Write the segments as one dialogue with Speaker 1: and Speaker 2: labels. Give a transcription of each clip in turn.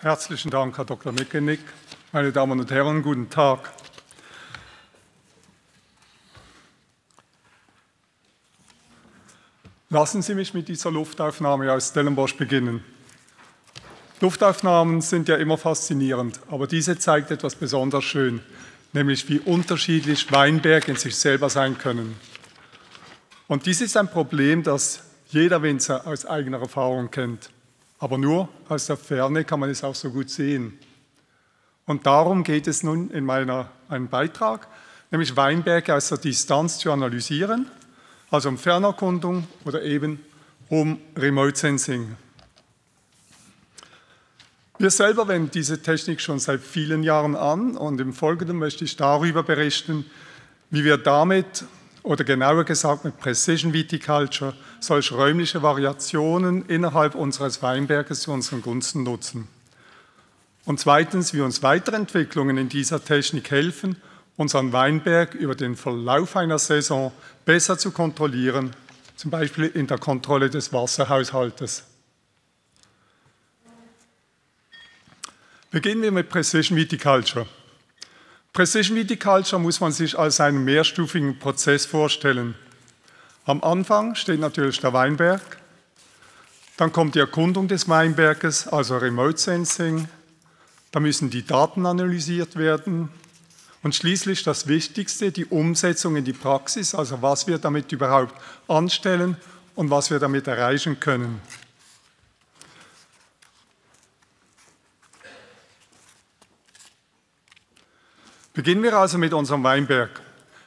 Speaker 1: Herzlichen Dank, Herr Dr. Mickenig. Meine Damen und Herren, guten Tag. Lassen Sie mich mit dieser Luftaufnahme aus Stellenbosch beginnen. Luftaufnahmen sind ja immer faszinierend, aber diese zeigt etwas besonders schön, nämlich wie unterschiedlich Weinberge in sich selber sein können. Und dies ist ein Problem, das jeder Winzer aus eigener Erfahrung kennt. Aber nur aus der Ferne kann man es auch so gut sehen. Und darum geht es nun in meinem Beitrag, nämlich Weinberge aus der Distanz zu analysieren, also um Fernerkundung oder eben um Remote Sensing. Wir selber wenden diese Technik schon seit vielen Jahren an und im Folgenden möchte ich darüber berichten, wie wir damit, oder genauer gesagt mit Precision Viticulture, solch räumliche Variationen innerhalb unseres Weinberges zu unseren Gunsten nutzen. Und zweitens, wie uns weitere Entwicklungen in dieser Technik helfen, unseren Weinberg über den Verlauf einer Saison besser zu kontrollieren, zum Beispiel in der Kontrolle des Wasserhaushaltes. Beginnen wir mit Precision Viticulture. Precision Viticulture muss man sich als einen mehrstufigen Prozess vorstellen. Am Anfang steht natürlich der Weinberg, dann kommt die Erkundung des Weinberges, also Remote Sensing, da müssen die Daten analysiert werden und schließlich das Wichtigste, die Umsetzung in die Praxis, also was wir damit überhaupt anstellen und was wir damit erreichen können. Beginnen wir also mit unserem Weinberg.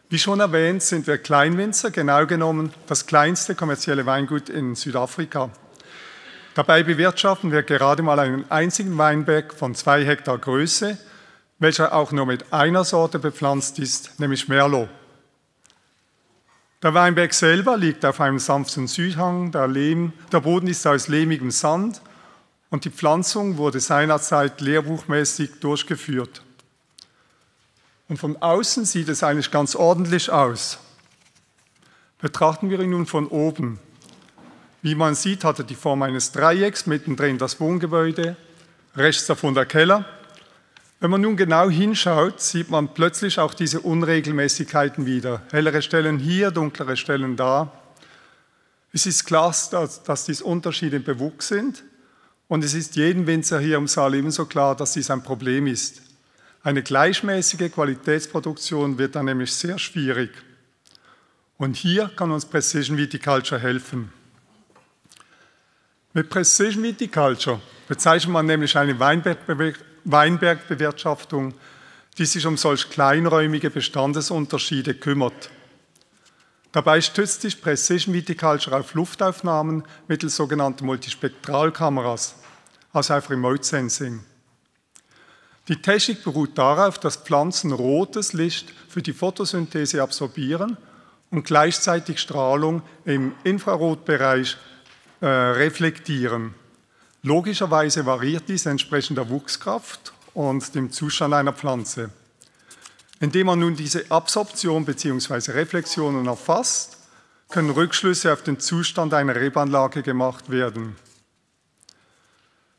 Speaker 1: Wie schon erwähnt, sind wir Kleinwinzer, genau genommen das kleinste kommerzielle Weingut in Südafrika. Dabei bewirtschaften wir gerade mal einen einzigen Weinberg von 2 Hektar Größe, welcher auch nur mit einer Sorte bepflanzt ist, nämlich Merlot. Der Weinberg selber liegt auf einem sanften Südhang, der Boden ist aus lehmigem Sand und die Pflanzung wurde seinerzeit lehrbuchmäßig durchgeführt. Und von außen sieht es eigentlich ganz ordentlich aus. Betrachten wir ihn nun von oben. Wie man sieht, hat er die Form eines Dreiecks, mittendrin das Wohngebäude, rechts davon der Keller. Wenn man nun genau hinschaut, sieht man plötzlich auch diese Unregelmäßigkeiten wieder. Hellere Stellen hier, dunklere Stellen da. Es ist klar, dass dies Unterschiede im Bewuchs sind. Und es ist jedem Winzer hier im Saal ebenso klar, dass dies ein Problem ist. Eine gleichmäßige Qualitätsproduktion wird dann nämlich sehr schwierig. Und hier kann uns Precision Viticulture helfen. Mit Precision Viticulture bezeichnet man nämlich eine Weinbergbewirtschaftung, die sich um solch kleinräumige Standesunterschiede kümmert. Dabei stützt sich Precision Viticulture auf Luftaufnahmen mittels sogenannter Multispektralkameras, also auf Remote Sensing. Die Technik beruht darauf, dass Pflanzen rotes Licht für die Photosynthese absorbieren und gleichzeitig Strahlung im Infrarotbereich reflektieren. Logischerweise variiert dies entsprechend der Wuchskraft und dem Zustand einer Pflanze. Indem man nun diese Absorption bzw. Reflexionen erfasst, können Rückschlüsse auf den Zustand einer Rebanlage gemacht werden.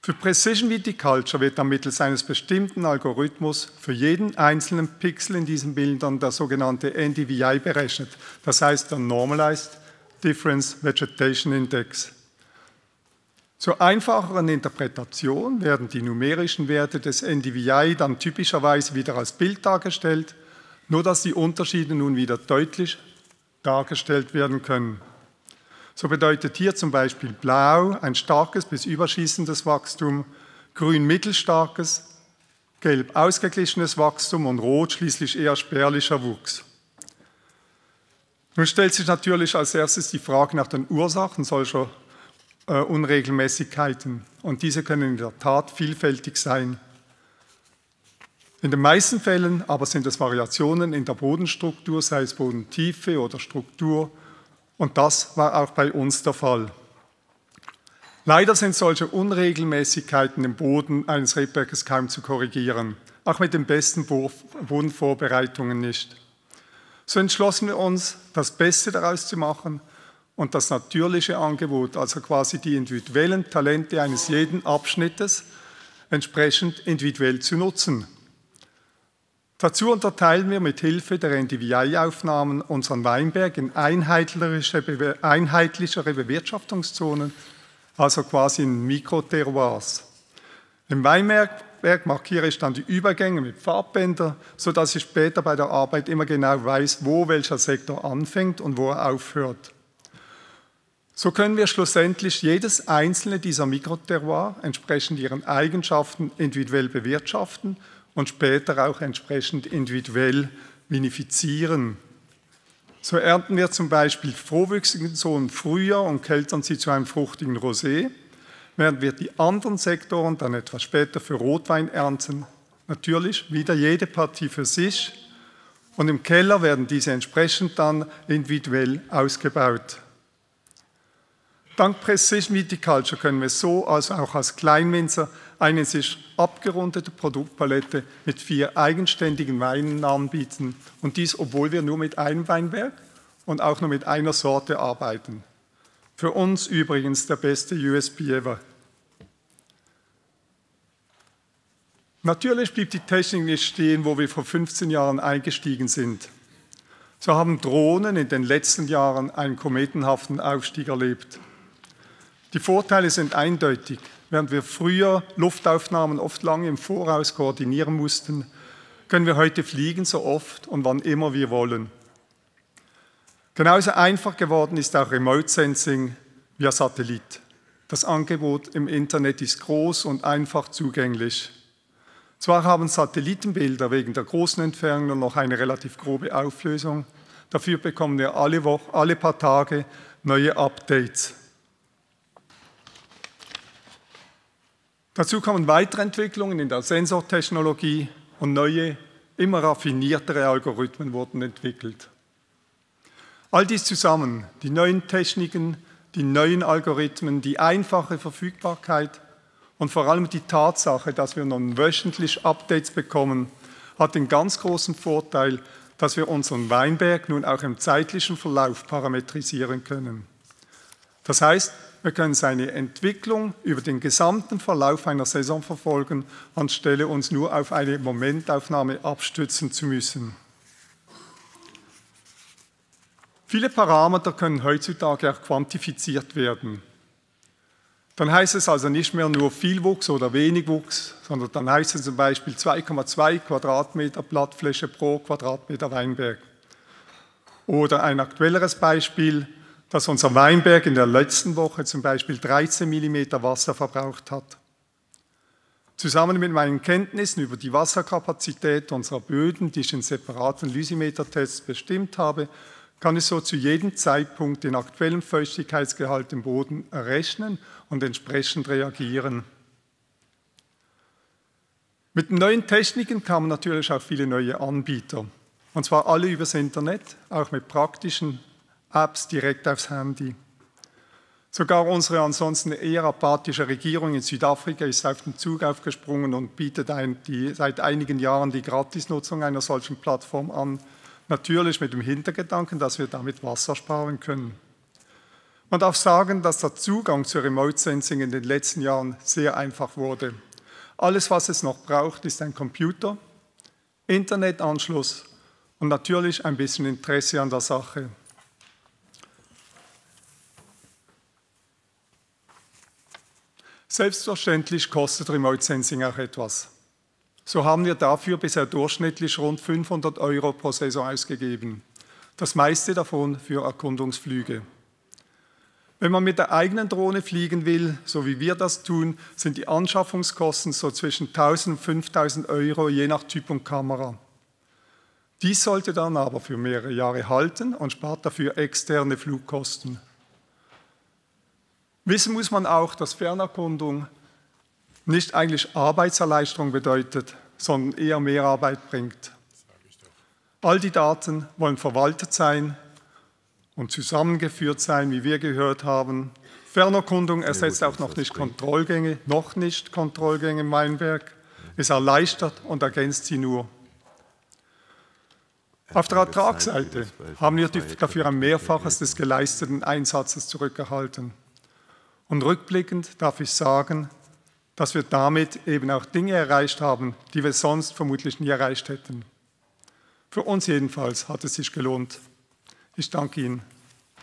Speaker 1: Für Precision Viticulture wird dann mittels eines bestimmten Algorithmus für jeden einzelnen Pixel in diesen Bildern der sogenannte NDVI berechnet, das heißt der Normalized Difference Vegetation Index. Zur einfacheren Interpretation werden die numerischen Werte des NDVI dann typischerweise wieder als Bild dargestellt, nur dass die Unterschiede nun wieder deutlich dargestellt werden können. So bedeutet hier zum Beispiel Blau ein starkes bis überschießendes Wachstum, Grün mittelstarkes, Gelb ausgeglichenes Wachstum und Rot schließlich eher spärlicher Wuchs. Nun stellt sich natürlich als erstes die Frage nach den Ursachen solcher Unregelmäßigkeiten und diese können in der Tat vielfältig sein. In den meisten Fällen aber sind es Variationen in der Bodenstruktur, sei es Bodentiefe oder Struktur, und das war auch bei uns der Fall. Leider sind solche Unregelmäßigkeiten im Boden eines Rebberges kaum zu korrigieren, auch mit den besten Bodenvorbereitungen nicht. So entschlossen wir uns, das Beste daraus zu machen und das natürliche Angebot, also quasi die individuellen Talente eines jeden Abschnittes, entsprechend individuell zu nutzen. Dazu unterteilen wir mit Hilfe der NDVI-Aufnahmen unseren Weinberg in einheitlichere Bewirtschaftungszonen, also quasi in Mikroterroirs. Im Weinberg markiere ich dann die Übergänge mit Farbbändern, sodass ich später bei der Arbeit immer genau weiß, wo welcher Sektor anfängt und wo er aufhört. So können wir schlussendlich jedes einzelne dieser Mikroterroirs entsprechend ihren Eigenschaften individuell bewirtschaften und später auch entsprechend individuell vinifizieren. So ernten wir zum Beispiel frohwüchsigen Zonen früher und keltern sie zu einem fruchtigen Rosé, während wir die anderen Sektoren dann etwas später für Rotwein ernten. Natürlich wieder jede Partie für sich und im Keller werden diese entsprechend dann individuell ausgebaut. Dank Precision Viticulture können wir so also auch als Kleinwinzer eine sich abgerundete Produktpalette mit 4 eigenständigen Weinen anbieten und dies, obwohl wir nur mit einem Weinberg und auch nur mit einer Sorte arbeiten. Für uns übrigens der beste USP ever. Natürlich blieb die Technik nicht stehen, wo wir vor 15 Jahren eingestiegen sind. So haben Drohnen in den letzten Jahren einen kometenhaften Aufstieg erlebt. Die Vorteile sind eindeutig. Während wir früher Luftaufnahmen oft lange im Voraus koordinieren mussten, können wir heute fliegen, so oft und wann immer wir wollen. Genauso einfach geworden ist auch Remote Sensing via Satellit. Das Angebot im Internet ist groß und einfach zugänglich. Zwar haben Satellitenbilder wegen der großen Entfernung noch eine relativ grobe Auflösung, dafür bekommen wir alle paar Tage neue Updates. Dazu kommen weitere Entwicklungen in der Sensortechnologie und neue, immer raffiniertere Algorithmen wurden entwickelt. All dies zusammen, die neuen Techniken, die neuen Algorithmen, die einfache Verfügbarkeit und vor allem die Tatsache, dass wir nun wöchentlich Updates bekommen, hat den ganz großen Vorteil, dass wir unseren Weinberg nun auch im zeitlichen Verlauf parametrisieren können. Das heißt, wir können seine Entwicklung über den gesamten Verlauf einer Saison verfolgen, anstelle uns nur auf eine Momentaufnahme abstützen zu müssen. Viele Parameter können heutzutage auch quantifiziert werden. Dann heißt es also nicht mehr nur viel Wuchs oder wenig Wuchs, sondern dann heißt es zum Beispiel 2,2 Quadratmeter Blattfläche pro Quadratmeter Weinberg. Oder ein aktuelleres Beispiel, dass unser Weinberg in der letzten Woche zum Beispiel 13 mm Wasser verbraucht hat. Zusammen mit meinen Kenntnissen über die Wasserkapazität unserer Böden, die ich in separaten Lysimeter-Tests bestimmt habe, kann ich so zu jedem Zeitpunkt den aktuellen Feuchtigkeitsgehalt im Boden errechnen und entsprechend reagieren. Mit den neuen Techniken kamen natürlich auch viele neue Anbieter. Und zwar alle übers Internet, auch mit praktischen Apps direkt aufs Handy. Sogar unsere ansonsten eher apathische Regierung in Südafrika ist auf den Zug aufgesprungen und bietet seit einigen Jahren die Gratisnutzung einer solchen Plattform an. Natürlich mit dem Hintergedanken, dass wir damit Wasser sparen können. Man darf sagen, dass der Zugang zu Remote Sensing in den letzten Jahren sehr einfach wurde. Alles, was es noch braucht, ist ein Computer, Internetanschluss und natürlich ein bisschen Interesse an der Sache. Selbstverständlich kostet Remote Sensing auch etwas. So haben wir dafür bisher durchschnittlich rund 500 € pro Saison ausgegeben. Das meiste davon für Erkundungsflüge. Wenn man mit der eigenen Drohne fliegen will, so wie wir das tun, sind die Anschaffungskosten so zwischen 1.000 und 5.000 € je nach Typ und Kamera. Dies sollte dann aber für mehrere Jahre halten und spart dafür externe Flugkosten. Wissen muss man auch, dass Fernerkundung nicht eigentlich Arbeitserleichterung bedeutet, sondern eher Mehrarbeit bringt. All die Daten wollen verwaltet sein und zusammengeführt sein, wie wir gehört haben. Fernerkundung ersetzt auch noch nicht Kontrollgänge im Weinberg. Es erleichtert und ergänzt sie nur. Auf der Ertragsseite haben wir dafür ein Mehrfaches des geleisteten Einsatzes zurückerhalten. Und rückblickend darf ich sagen, dass wir damit eben auch Dinge erreicht haben, die wir sonst vermutlich nie erreicht hätten. Für uns jedenfalls hat es sich gelohnt. Ich danke Ihnen.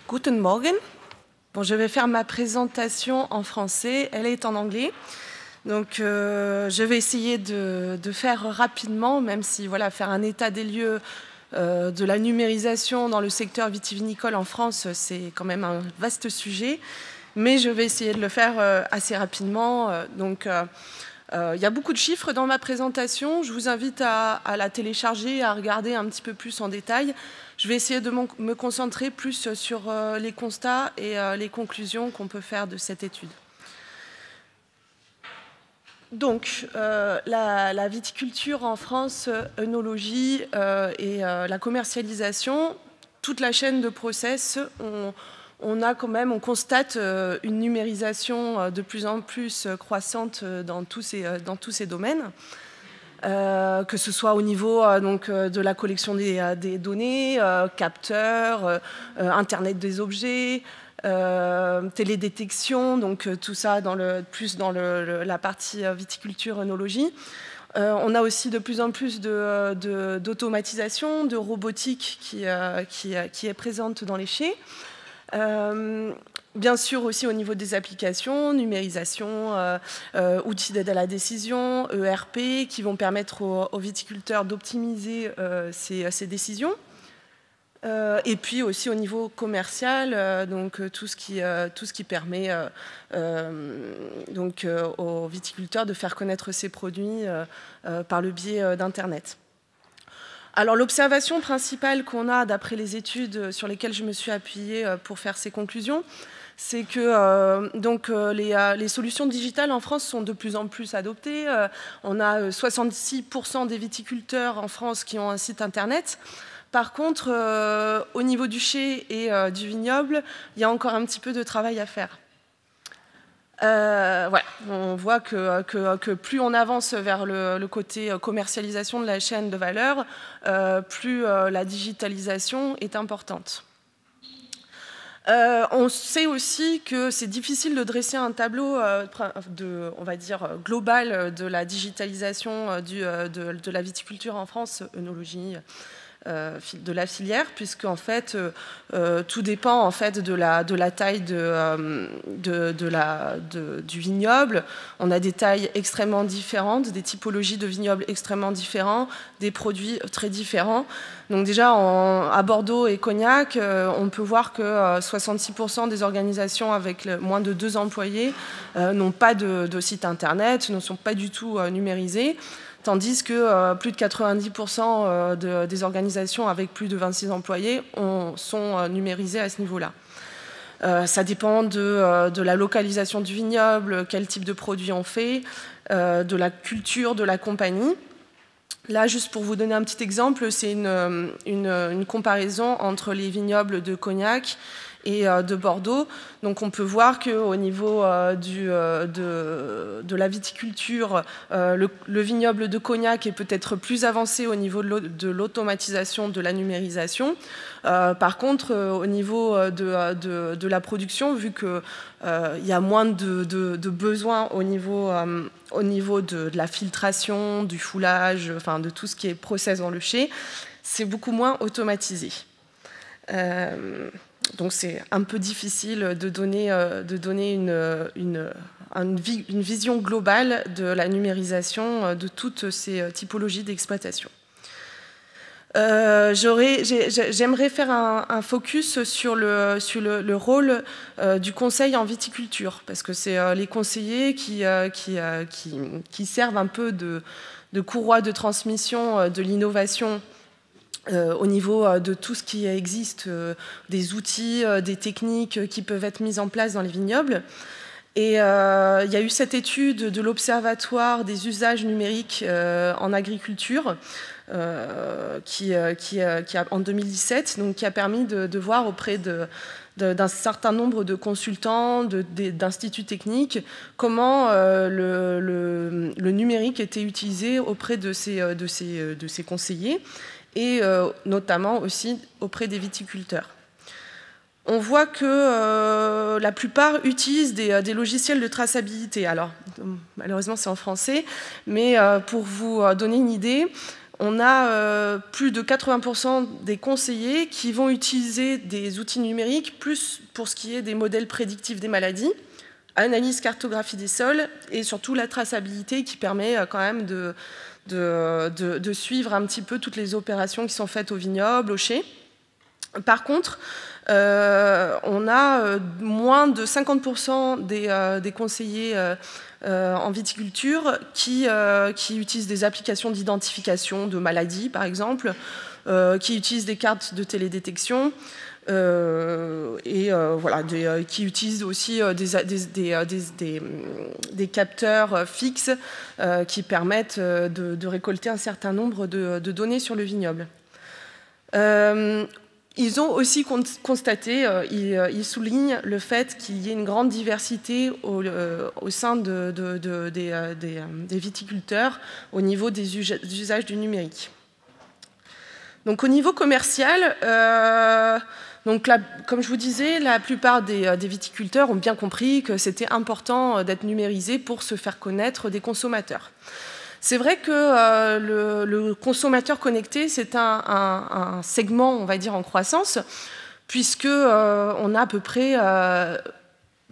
Speaker 2: Guten Morgen. Bon, je vais faire ma présentation en français, elle est en anglais. Donc je vais essayer de faire rapidement, même si voilà, faire un état des lieux de la numérisation dans le secteur vitivinicole en France, c'est quand même un vaste sujet. Mais je vais essayer de le faire assez rapidement. Il y a beaucoup de chiffres dans ma présentation. Je vous invite à la télécharger, à regarder un petit peu plus en détail. Je vais essayer de me concentrer plus sur les constats et les conclusions qu'on peut faire de cette étude. Donc, la viticulture en France, œnologie et la commercialisation, toute la chaîne de process, on constate une numérisation de plus en plus croissante dans tous ces domaines, que ce soit au niveau de la collection des données, capteurs, Internet des objets, télédétection, donc tout ça plus dans la partie viticulture œnologie. On a aussi de plus en plus d'automatisation, de robotique qui est présente dans les chais. Bien sûr aussi au niveau des applications, numérisation, outils d'aide à la décision, ERP, qui vont permettre aux viticulteurs d'optimiser ces décisions. Et puis aussi au niveau commercial, donc tout ce qui permet aux viticulteurs de faire connaître ces produits par le biais d'Internet. Alors l'observation principale qu'on a d'après les études sur lesquelles je me suis appuyée pour faire ces conclusions, c'est que les solutions digitales en France sont de plus en plus adoptées. On a 66% des viticulteurs en France qui ont un site Internet. Par contre, au niveau du chai et du vignoble, il y a encore un petit peu de travail à faire. Voilà, on voit que plus on avance vers le côté commercialisation de la chaîne de valeur, plus la digitalisation est importante. On sait aussi que c'est difficile de dresser un tableau on va dire, global de la digitalisation de la viticulture en France, œnologie, de la filière, puisque en fait tout dépend en fait de la taille du vignoble. On a des tailles extrêmement différentes, des typologies de vignobles extrêmement différents, des produits très différents. Donc déjà à Bordeaux et Cognac, on peut voir que 66% des organisations avec moins de 2 employés n'ont pas de site internet, ne sont pas du tout numérisées. Tandis que plus de 90% des organisations avec plus de 26 employés sont numérisées à ce niveau-là. Ça dépend de la localisation du vignoble, quel type de produit on fait, de la culture de la compagnie. Là, juste pour vous donner un petit exemple, c'est une comparaison entre les vignobles de Cognac et de Bordeaux. Donc on peut voir qu'au niveau de la viticulture, le vignoble de Cognac est peut-être plus avancé au niveau de l'automatisation, de la numérisation. Par contre, au niveau de la production, vu qu'il y a moins de besoins au niveau de la filtration, du foulage, enfin de tout ce qui est process dans le chai, c'est beaucoup moins automatisé. Donc c'est un peu difficile de donner une vision globale de la numérisation de toutes ces typologies d'exploitation. J'aimerais faire un focus sur le rôle du conseil en viticulture, parce que c'est les conseillers qui servent un peu de courroie de transmission de l'innovation au niveau de tout ce qui existe, des outils, des techniques qui peuvent être mises en place dans les vignobles. Et il y a eu cette étude de l'Observatoire des usages numériques en agriculture qui a, en 2017, donc, qui a permis de voir auprès d'un certain nombre de consultants, d'instituts techniques, comment le numérique était utilisé auprès de ces conseillers et notamment aussi auprès des viticulteurs. on voit que la plupart utilisent des logiciels de traçabilité. Alors, malheureusement, c'est en français, mais pour vous donner une idée, on a plus de 80% des conseillers qui vont utiliser des outils numériques, plus pour ce qui est des modèles prédictifs des maladies, analyse, cartographie des sols, et surtout la traçabilité qui permet quand même de suivre un petit peu toutes les opérations qui sont faites au vignoble, au chai. Par contre, on a moins de 50% des conseillers en viticulture qui utilisent des applications d'identification de maladies, par exemple, qui utilisent des cartes de télédétection, voilà, qui utilisent aussi des capteurs fixes qui permettent de récolter un certain nombre de données sur le vignoble. Ils ont aussi constaté, ils soulignent le fait qu'il y ait une grande diversité au sein des viticulteurs au niveau des usages du numérique. Donc au niveau commercial, comme je vous disais, la plupart des viticulteurs ont bien compris que c'était important d'être numérisé pour se faire connaître des consommateurs. C'est vrai que le consommateur connecté, c'est un segment, on va dire, en croissance, puisque on a à peu près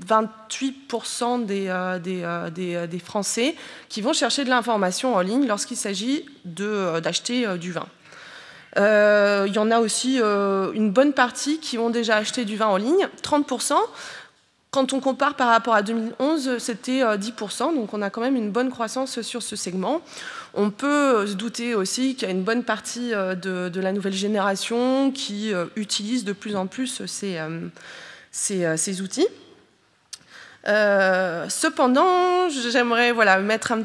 Speaker 2: 28% des Français qui vont chercher de l'information en ligne lorsqu'il s'agit d'acheter du vin. Il y en a aussi une bonne partie qui ont déjà acheté du vin en ligne, 30%. Quand on compare par rapport à 2011, c'était 10%, donc on a quand même une bonne croissance sur ce segment. On peut se douter aussi qu'il y a une bonne partie de la nouvelle génération qui utilise de plus en plus ces outils. Cependant, j'aimerais mettre un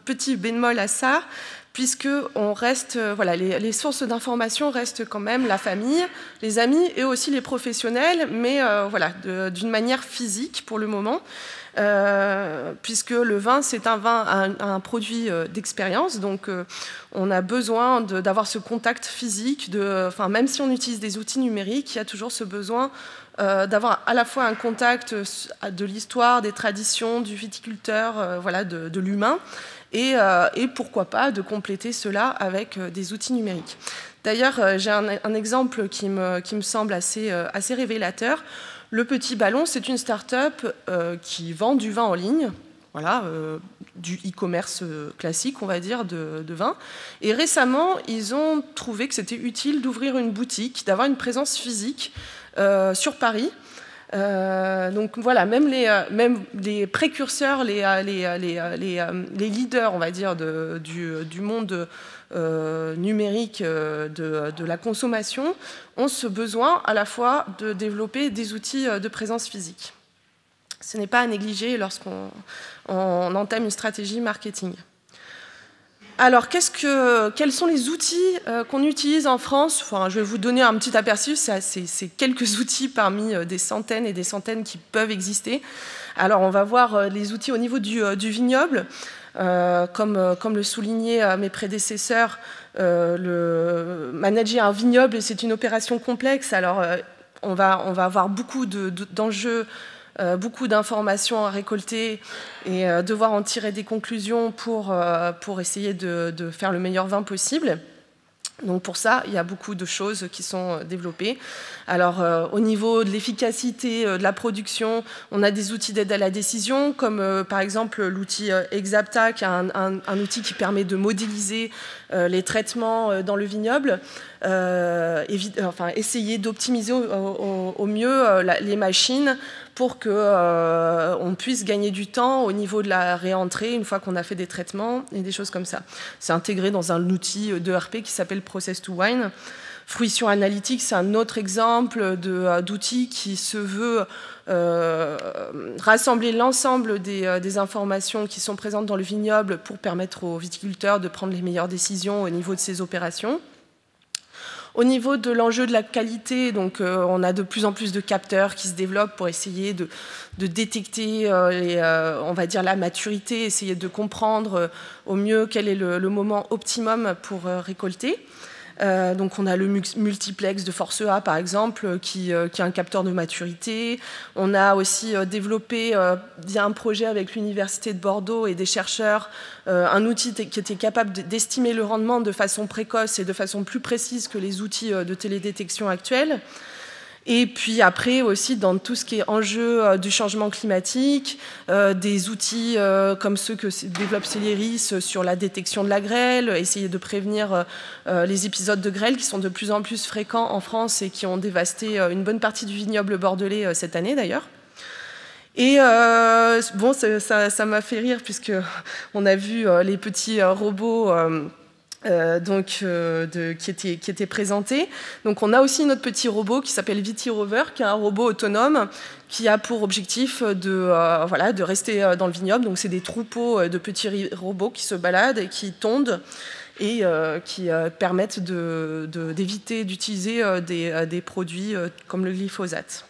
Speaker 2: petit bémol à ça, puisque les sources d'information restent quand même la famille, les amis et aussi les professionnels, mais d'une manière physique pour le moment, puisque le vin, c'est un produit d'expérience, donc on a besoin d'avoir ce contact physique, même si on utilise des outils numériques, il y a toujours ce besoin d'avoir à la fois un contact de l'histoire, des traditions, du viticulteur, de l'humain, et pourquoi pas de compléter cela avec des outils numériques. D'ailleurs, j'ai un exemple qui me semble assez révélateur. Le Petit Ballon, c'est une start-up qui vend du vin en ligne, du e-commerce classique, on va dire, de vin. Et récemment, ils ont trouvé que c'était utile d'ouvrir une boutique, d'avoir une présence physique sur Paris. Donc voilà, même les précurseurs, les leaders, on va dire, du monde numérique de la consommation ont ce besoin à la fois de développer des outils de présence physique. Ce n'est pas à négliger lorsqu'on entame une stratégie marketing. Alors, quels sont les outils qu'on utilise en France? Je vais vous donner un petit aperçu, c'est quelques outils parmi des centaines et des centaines qui peuvent exister. Alors, on va voir les outils au niveau du vignoble. Comme le soulignaient mes prédécesseurs, manager un vignoble, c'est une opération complexe. Alors, on va avoir beaucoup d'enjeux, beaucoup d'informations à récolter et devoir en tirer des conclusions pour essayer de faire le meilleur vin possible. Donc pour ça, il y a beaucoup de choses qui sont développées. Alors au niveau de l'efficacité de la production, on a des outils d'aide à la décision, comme par exemple l'outil Exapta, qui est un outil qui permet de modéliser les traitements dans le vignoble, essayer d'optimiser au mieux les machines pour qu'on puisse gagner du temps au niveau de la réentrée une fois qu'on a fait des traitements et des choses comme ça. C'est intégré dans un outil d'ERP qui s'appelle Process to Wine. Fruition Analytics, c'est un autre exemple d'outil qui se veut rassembler l'ensemble des informations qui sont présentes dans le vignoble pour permettre aux viticulteurs de prendre les meilleures décisions au niveau de ces opérations. Au niveau de l'enjeu de la qualité, donc, on a de plus en plus de capteurs qui se développent pour essayer de détecter on va dire la maturité, essayer de comprendre au mieux quel est le moment optimum pour récolter. Donc on a le multiplex de Force A par exemple qui est un capteur de maturité. On a aussi développé via un projet avec l'Université de Bordeaux et des chercheurs un outil qui était capable d'estimer le rendement de façon précoce et de façon plus précise que les outils de télédétection actuels. Et puis après aussi dans tout ce qui est enjeu du changement climatique, des outils comme ceux que développe Celeris sur la détection de la grêle, essayer de prévenir les épisodes de grêle qui sont de plus en plus fréquents en France et qui ont dévasté une bonne partie du vignoble bordelais cette année d'ailleurs. Et bon, ça m'a fait rire puisqu'on a vu les petits robots qui était présenté. Donc on a aussi notre petit robot qui s'appelle Vitirover, qui est un robot autonome qui a pour objectif de rester dans le vignoble. Donc c'est des troupeaux de petits robots qui se baladent et qui tondent et qui permettent d'éviter d'utiliser des produits comme le glyphosate.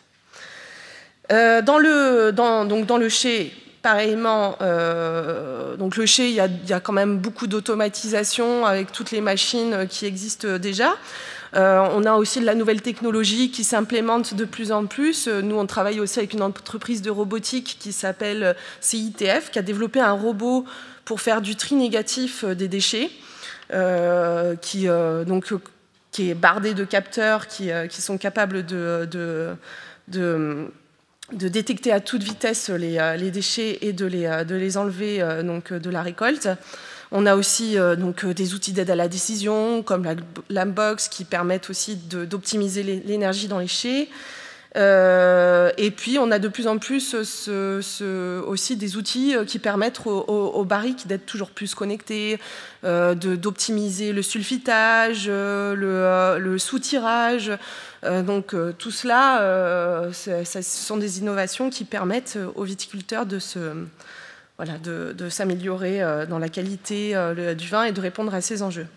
Speaker 2: Dans le chai, pareillement, donc le chai, il y a quand même beaucoup d'automatisation avec toutes les machines qui existent déjà. On a aussi de la nouvelle technologie qui s'implémente de plus en plus. Nous, on travaille aussi avec une entreprise de robotique qui s'appelle CITF, qui a développé un robot pour faire du tri négatif des déchets, qui est bardé de capteurs qui sont capables de détecter à toute vitesse les déchets et de les enlever de la récolte. On a aussi des outils d'aide à la décision, comme la Lambox, qui permettent aussi d'optimiser l'énergie dans les chais. Et puis, on a de plus en plus aussi des outils qui permettent aux barriques d'être toujours plus connectés, d'optimiser le sulfitage, le soutirage. Donc tout cela, ce sont des innovations qui permettent aux viticulteurs de s'améliorer dans la qualité du vin et de répondre à ces enjeux.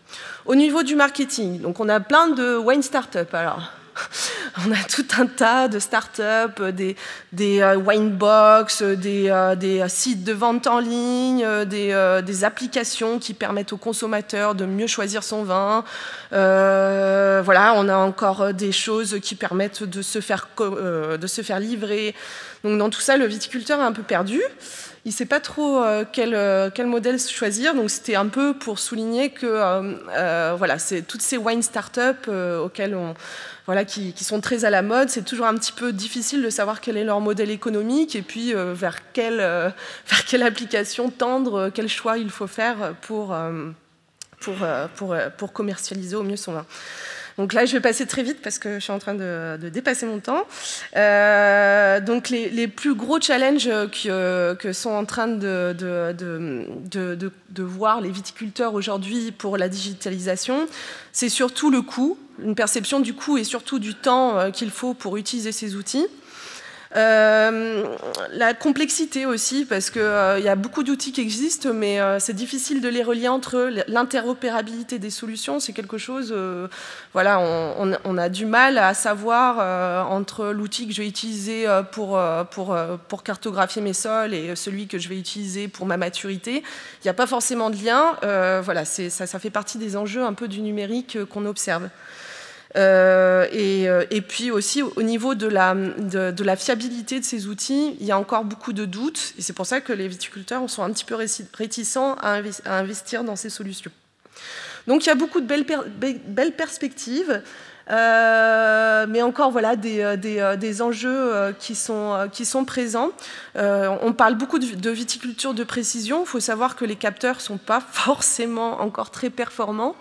Speaker 2: Au niveau du marketing, donc on a plein de wine startups. Alors, on a tout un tas de startups, des winebox, des sites de vente en ligne, des applications qui permettent aux consommateurs de mieux choisir son vin. Voilà, on a encore des choses qui permettent de se faire livrer. Donc dans tout ça, le viticulteur est un peu perdu. Il ne sait pas trop quel modèle choisir. Donc c'était un peu pour souligner que voilà, c'est toutes ces wine startups auxquelles qui sont très à la mode, c'est toujours un petit peu difficile de savoir quel est leur modèle économique et puis vers quelle application tendre, quel choix il faut faire pour commercialiser au mieux son vin. Donc là, je vais passer très vite parce que je suis en train de dépasser mon temps. Donc les plus gros challenges que sont en train de voir les viticulteurs aujourd'hui pour la digitalisation, c'est surtout le coût, une perception du coût et surtout du temps qu'il faut pour utiliser ces outils. La complexité aussi, parce qu'il y a beaucoup d'outils qui existent, mais c'est difficile de les relier entre eux. L'interopérabilité des solutions, c'est quelque chose... voilà, on a du mal à savoir entre l'outil que je vais utiliser pour cartographier mes sols et celui que je vais utiliser pour ma maturité. Il n'y a pas forcément de lien. Voilà, ça fait partie des enjeux un peu du numérique qu'on observe. Et puis aussi au niveau de la fiabilité de ces outils, il y a encore beaucoup de doutes et c'est pour ça que les viticulteurs sont un petit peu réticents à investir dans ces solutions. Donc il y a beaucoup de belles perspectives, mais encore voilà, des enjeux qui sont présents. On parle beaucoup de viticulture de précision. Il faut savoir que les capteurs ne sont pas forcément encore très performants.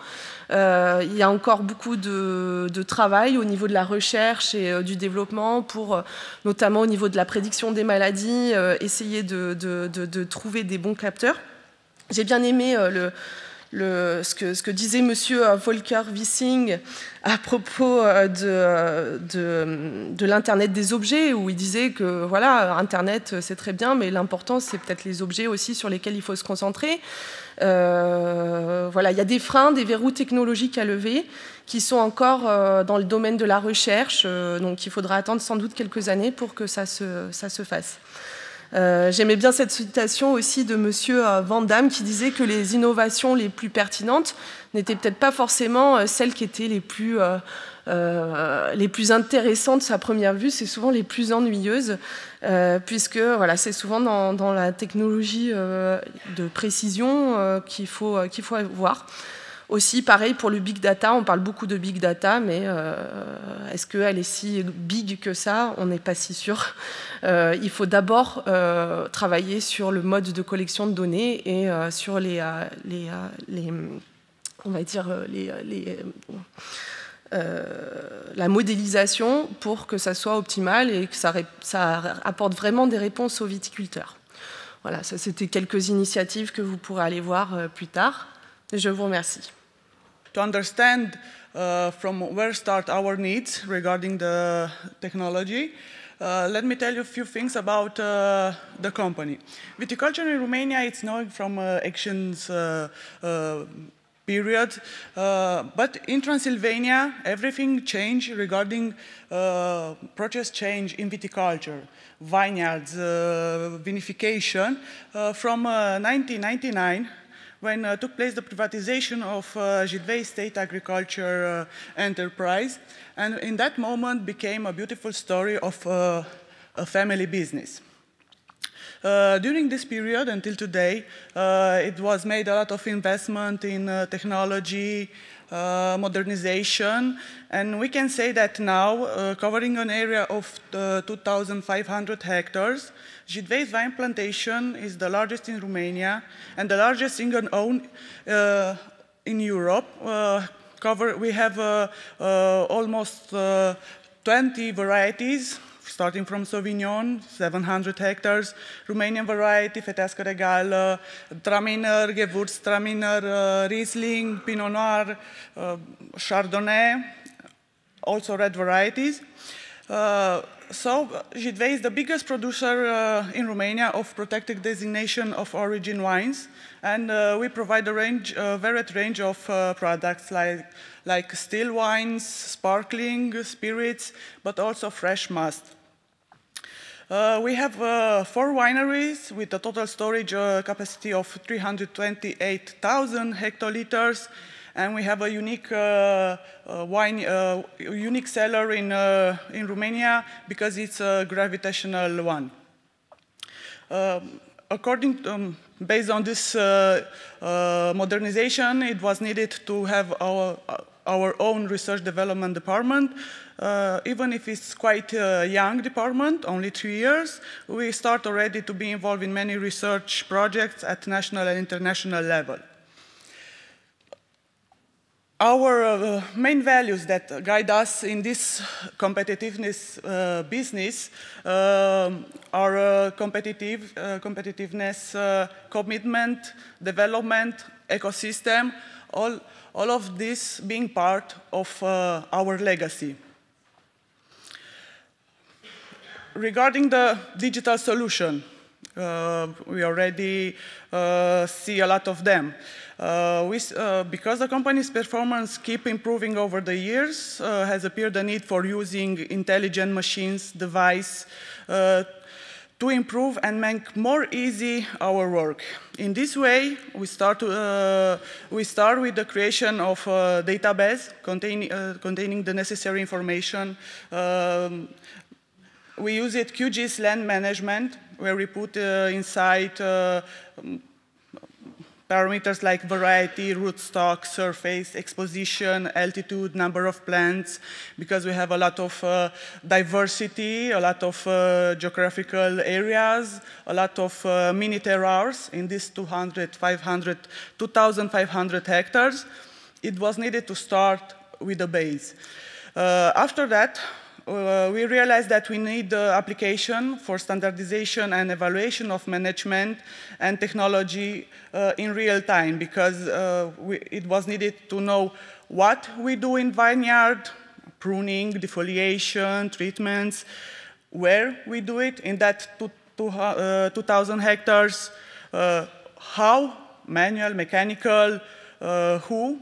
Speaker 2: Il y a encore beaucoup de travail au niveau de la recherche et du développement pour, notamment au niveau de la prédiction des maladies, essayer de trouver des bons capteurs. J'ai bien aimé ce que disait monsieur Volker Wissing à propos de l'Internet des objets, où il disait que voilà, Internet c'est très bien, mais l'important c'est peut-être les objets aussi sur lesquels il faut se concentrer. Voilà, il y a des freins, des verrous technologiques à lever qui sont encore dans le domaine de la recherche, donc il faudra attendre sans doute quelques années pour que ça se fasse. J'aimais bien cette citation aussi de Monsieur Van Damme qui disait que les innovations les plus pertinentes n'étaient peut-être pas forcément celles qui étaient les plus intéressantes à première vue, c'est souvent les plus ennuyeuses, puisque voilà, c'est souvent dans la technologie de précision qu'il faut avoir. Aussi, pareil pour le big data, on parle beaucoup de big data, mais est-ce qu'elle est si big que ça? On n'est pas si sûr. Il faut d'abord travailler sur le mode de collection de données et sur on va dire, la modélisation pour que ça soit optimal et que ça apporte vraiment des réponses aux viticulteurs. Voilà, ça c'était quelques initiatives que vous pourrez aller voir plus tard. Je vous remercie.
Speaker 3: To understand from where start our needs regarding the technology, let me tell you a few things about the company. Viticulture in Romania, it's known from actions period, but in Transylvania, everything changed regarding process change in viticulture, vineyards, vinification, from 1999, when took place the privatization of Jidvei State Agriculture Enterprise, and in that moment became a beautiful story of a family business. During this period until today, it was made a lot of investment in technology, modernization, and we can say that now, covering an area of 2,500 hectares, Jidvei's vine plantation is the largest in Romania and the largest single owned in Europe. We have almost 20 varieties, starting from Sauvignon, 700 hectares, Romanian variety, Fetească Regală, Traminer, Gewürztraminer, Riesling, Pinot Noir, Chardonnay, also red varieties. So Jidvei is the biggest producer in Romania of protected designation of origin wines, and we provide a varied range of products like still wines, sparkling, spirits, but also fresh must. We have 4 wineries with a total storage capacity of 328,000 hectoliters, and we have a unique unique cellar in Romania because it's a gravitational one. Based on this modernization, it was needed to have our own research development department. Even if it's quite a young department, only 3 years, we start already to be involved in many research projects at national and international level. Our main values that guide us in this competitiveness business are competitiveness, commitment, development, ecosystem, all of this being part of our legacy. Regarding the digital solution, we already see a lot of them. Because the company's performance keep improving over the years, has appeared the need for using intelligent machines, device, to improve and make more easy our work. In this way, we start with the creation of a database containing the necessary information. We use it QGIS land management, where we put inside parameters like variety, rootstock, surface, exposition, altitude, number of plants, because we have a lot of diversity, a lot of geographical areas, a lot of mini terroirs in these 2,500 hectares. It was needed to start with a base. After that, we realized that we need the application for standardization and evaluation of management and technology in real time, because it was needed to know what we do in vineyard, pruning, defoliation, treatments, where we do it in that 2,000 hectares, how, manual, mechanical, who,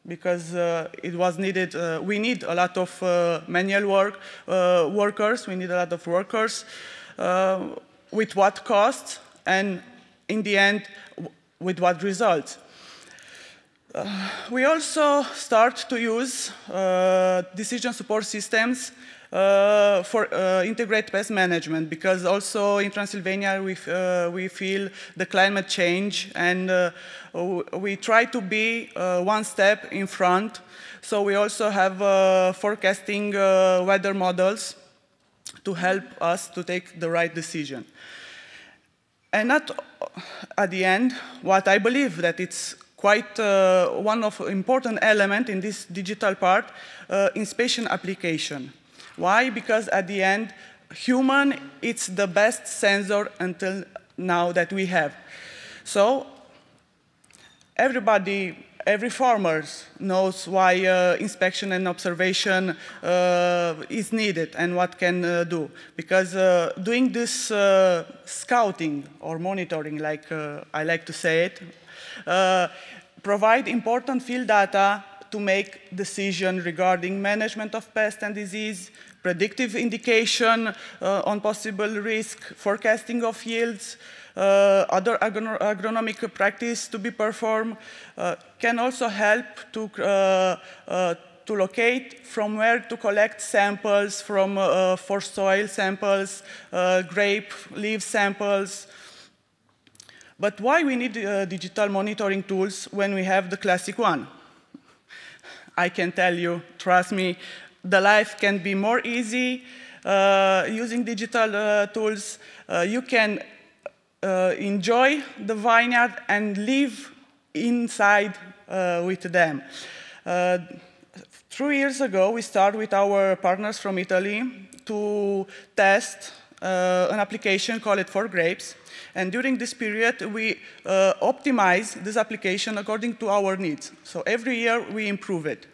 Speaker 3: because it was needed, we need a lot of manual workers, we need a lot of workers. with what cost, and in the end, with what results. We also start to use decision support systems for integrated pest management, because also in Transylvania we feel the climate change, and we try to be one step in front. So we also have forecasting weather models to help us to take the right decision. And at the end, what I believe that it's quite one of important element in this digital part, inspection application. Why? Because at the end, human, it's the best sensor until now that we have. So every farmer knows why inspection and observation is needed and what can do. Because doing this scouting or monitoring, like I like to say it, provide important field data to make decisions regarding management of pest and disease, predictive indication on possible risk, forecasting of yields, other agronomic practice to be performed, can also help to locate from where to collect samples for soil samples, grape leaf samples. But why we need digital monitoring tools when we have the classic one? I can tell you, trust me, the life can be more easy using digital tools. You can enjoy the vineyard and live inside with them. 3 years ago, we started with our partners from Italy to test an application called For Grapes. And during this period, we optimize this application according to our needs. So every year, we improve it.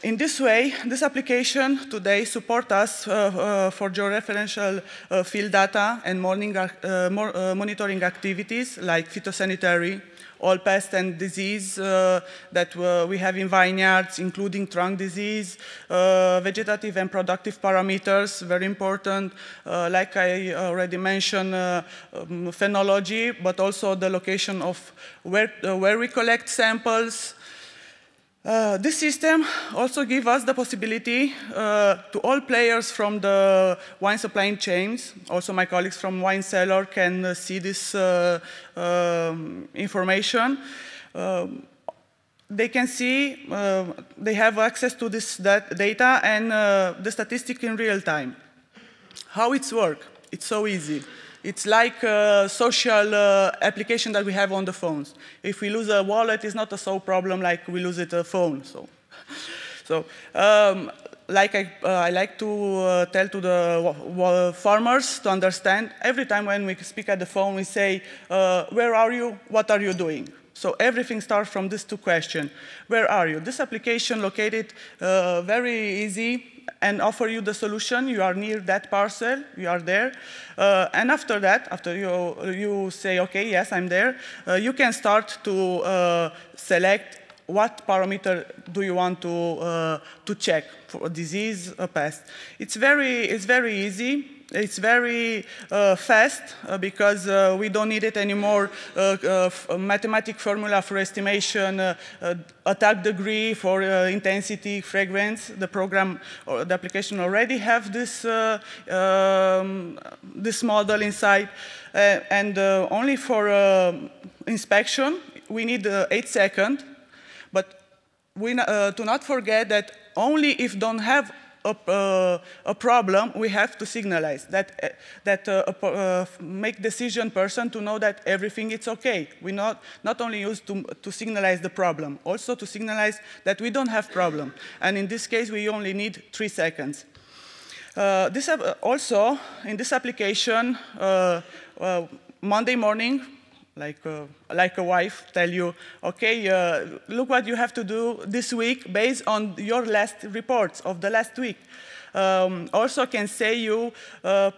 Speaker 3: In this way, this application today supports us for georeferential field data and monitoring activities like phytosanitary, all pest and disease that we have in vineyards, including trunk disease, vegetative and productive parameters, very important, like I already mentioned, phenology, but also the location of where we collect samples. This system also gives us the possibility to all players from the wine supplying chains, also my colleagues from wine cellar can see this information. They can see, they have access to this data and the statistic in real time. How it's work? It's so easy. It's like a social application that we have on the phones. If we lose a wallet, it's not a sole problem like we lose a phone. Like I like to tell to the farmers to understand, every time when we speak at the phone, we say, where are you? What are you doing? So everything starts from these two questions. Where are you? This application located very easy and offer you the solution. You are near that parcel, you are there. And after that, after you say, okay, yes, I'm there, you can start to select what parameter do you want to check for a disease, a pest. It's very easy. It's very fast because we don't need it anymore. Mathematical formula for estimation, attack degree for intensity, fragrance. The program or the application already have this this model inside, and only for inspection we need 8 seconds. But we do not forget that only if don't have a problem, we have to signalize that make decision person to know that everything is okay. We not only use to signalize the problem, also to signalize that we don't have problem. And in this case, we only need 3 seconds. Also, in this application, Monday morning, like a wife tell you, okay, look what you have to do this week based on your last reports of the last week. Also can say you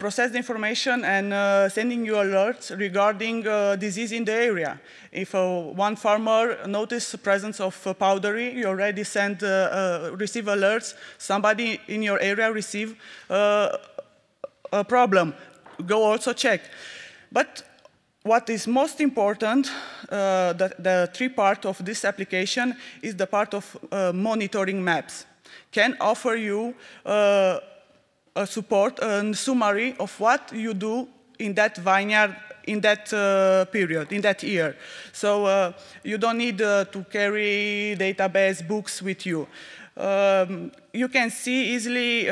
Speaker 3: process the information and sending you alerts regarding disease in the area. If one farmer notices the presence of powdery, you already receive alerts. Somebody in your area receive a problem. go also check. But what is most important, the three part of this application is the part of monitoring maps. Can offer you a support and summary of what you do in that vineyard in that period, in that year. So you don't need to carry database books with you. You can see easily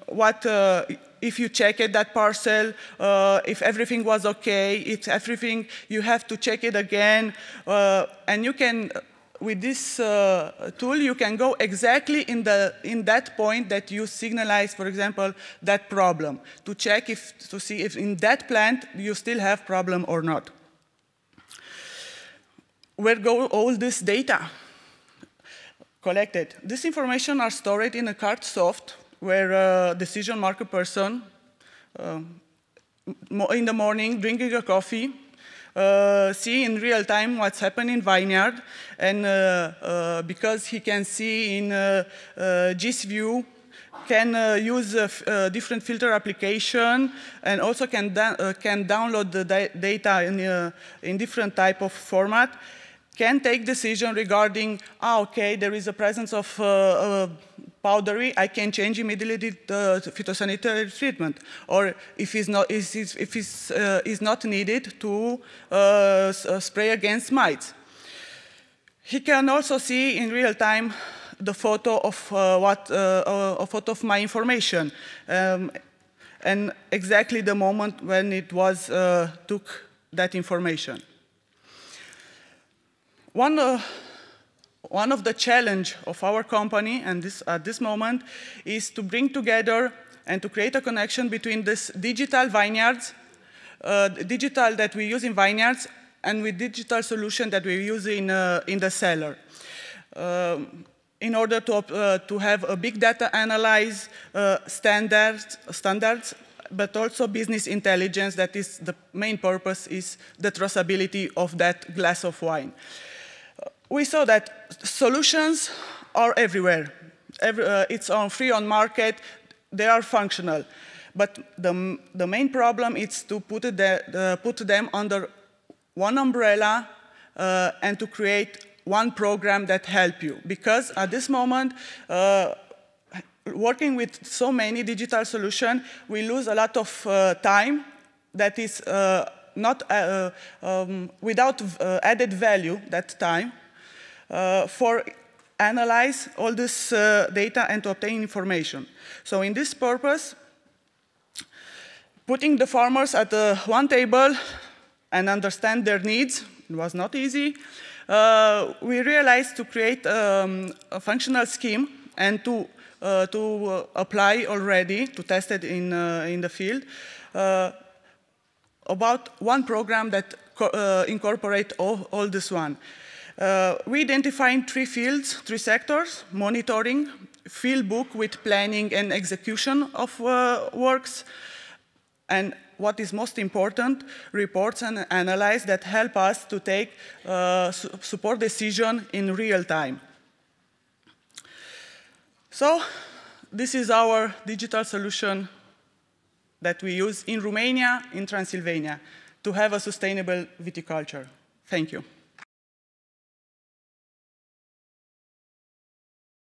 Speaker 3: what, if you check it, that parcel, if everything was okay, if everything, you have to check it again, and you can, with this tool, you can go exactly in that point that you signalize, for example, that problem, to check to see if in that plant you still have problem or not. Where go all this data collected? This information are stored in a CartSoft, where a decision maker person in the morning drinking a coffee, see in real time what's happening in vineyard, and because he can see in GIS view, can use a different filter application, and also can download the data in different type of format, can take decision regarding, okay, there is a presence of powdery, I can change immediately the phytosanitary treatment, or if it's not needed to spray against mites. He can also see in real time the photo of a photo of my information, and exactly the moment when it was took that information. One of the challenge of our company, and at this moment, is to bring together and to create a connection between this digital vineyards, digital that we use in vineyards, and with digital solution that we use in the cellar. In order to have a big data analyze standards, but also business intelligence, that is the main purpose is the traceability of that glass of wine. We saw that solutions are everywhere. It's free on market, they are functional. But the main problem is to put them under one umbrella and to create one program that help you. Because at this moment, working with so many digital solutions, we lose a lot of time that is not without added value, that time, for analyze all this data and to obtain information. So in this purpose, putting the farmers at one table and understand their needs, it was not easy. We realized to create a functional scheme and to apply already, to test it in the field, about one program that incorporate all this one. We identified 3 fields, 3 sectors: monitoring, field book with planning and execution of works, and what is most important, reports and analyze that help us to take support decision in real time. So this is our digital solution that we use in Romania, in Transylvania, to have a sustainable viticulture. Thank you.